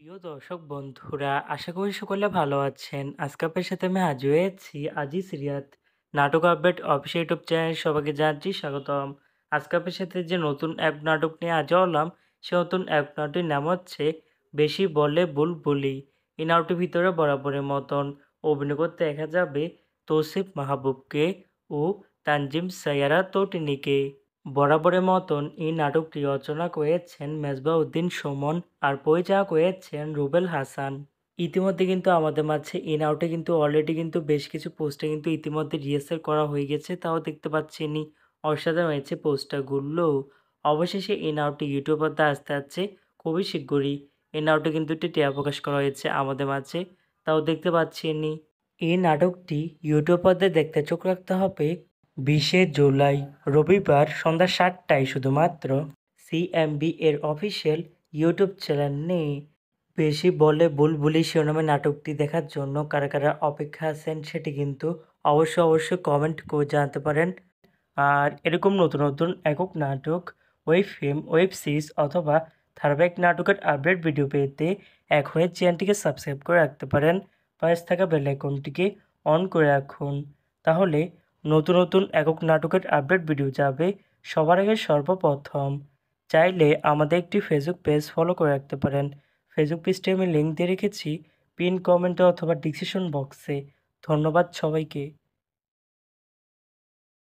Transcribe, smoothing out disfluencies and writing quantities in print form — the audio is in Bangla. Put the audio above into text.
প্রিয় দর্শক বন্ধুরা, আশা করি সকলে ভালো আছেন। আজকে আপনার সাথে আমি হাজির হয়েছি আজিজ রিয়াদ নাটক আপডেট অফিসিয়াল ইউটিউব চ্যানেল। সবাইকে জানাচ্ছি স্বাগতম। আজকে আপনার সাথে যে নতুন এক নাটক নিয়ে হাজির হলাম, সে নতুন এক নাটকটির নাম হচ্ছে বেশি বলে বুলবুলি। এই নাটকটির ভিতরে বরাবরের মতন অভিনয় করতে দেখা যাবে তৌসিফ মাহবুবকে ও তানজিম সাইয়ারা তটিনীকে। বরাবরের মতন এই নাটকটি রচনা করেছেন মেজবাহউদ্দিন সুমন আর পরিচালনা করেছেন রুবেল হাসান। ইতিমধ্যে কিন্তু আমাদের মাঝে এই নাটকটি কিন্তু অলরেডি কিন্তু বেশ কিছু পোস্টার কিন্তু ইতিমধ্যে রিহার্সাল করা হয়ে গেছে, তাও দেখতে পাচ্ছেনই। অসাধারণ হয়েছে পোস্টারগুলো। অবশেষে এই নাটকটি ইউটিউব পর্দায় আসতে যাচ্ছে খুবই শীঘ্রই। এই নাটকটি কিন্তু একটি ট্রেলার প্রকাশ করা হয়েছে আমাদের মাঝে, তাও দেখতে পাচ্ছেনই। এই নাটকটি ইউটিউব পর্দায় দেখতে চোখ রাখতে হবে 20শে জুলাই রবিবার সন্ধ্যা 7টায় শুধুমাত্র সিএমবি এর অফিসিয়াল ইউটিউব চ্যানেলে। বেশি বলে বুলবুলি শিরোনামে নাটকটি দেখার জন্য কারা কারা অপেক্ষা আছেন সেটি কিন্তু অবশ্যই কমেন্ট করে জানাতে পারেন। আর এরকম নতুন নতুন একক নাটক, ওয়েব ফিল্ম, ওয়েব সিরিজ অথবা ধারাবাহিক নাটকের আপডেট ভিডিও পেতে এখনই চ্যানেলটিকে সাবস্ক্রাইব করে রাখতে পারেন। পাশে থাকা বেল আইকনটিকে অন করে রাখুন, তাহলে নতুন নতুন একক নাটকের আপডেট ভিডিও যাবে সবার আগে সর্বপ্রথম। চাইলে আমাদের একটি ফেসবুক পেজ ফলো করে রাখতে পারেন। ফেসবুক পেজটি আমি লিঙ্ক দিয়ে রেখেছি পিন কমেন্টে অথবা ডিসক্রিপশন বক্সে। ধন্যবাদ সবাইকে।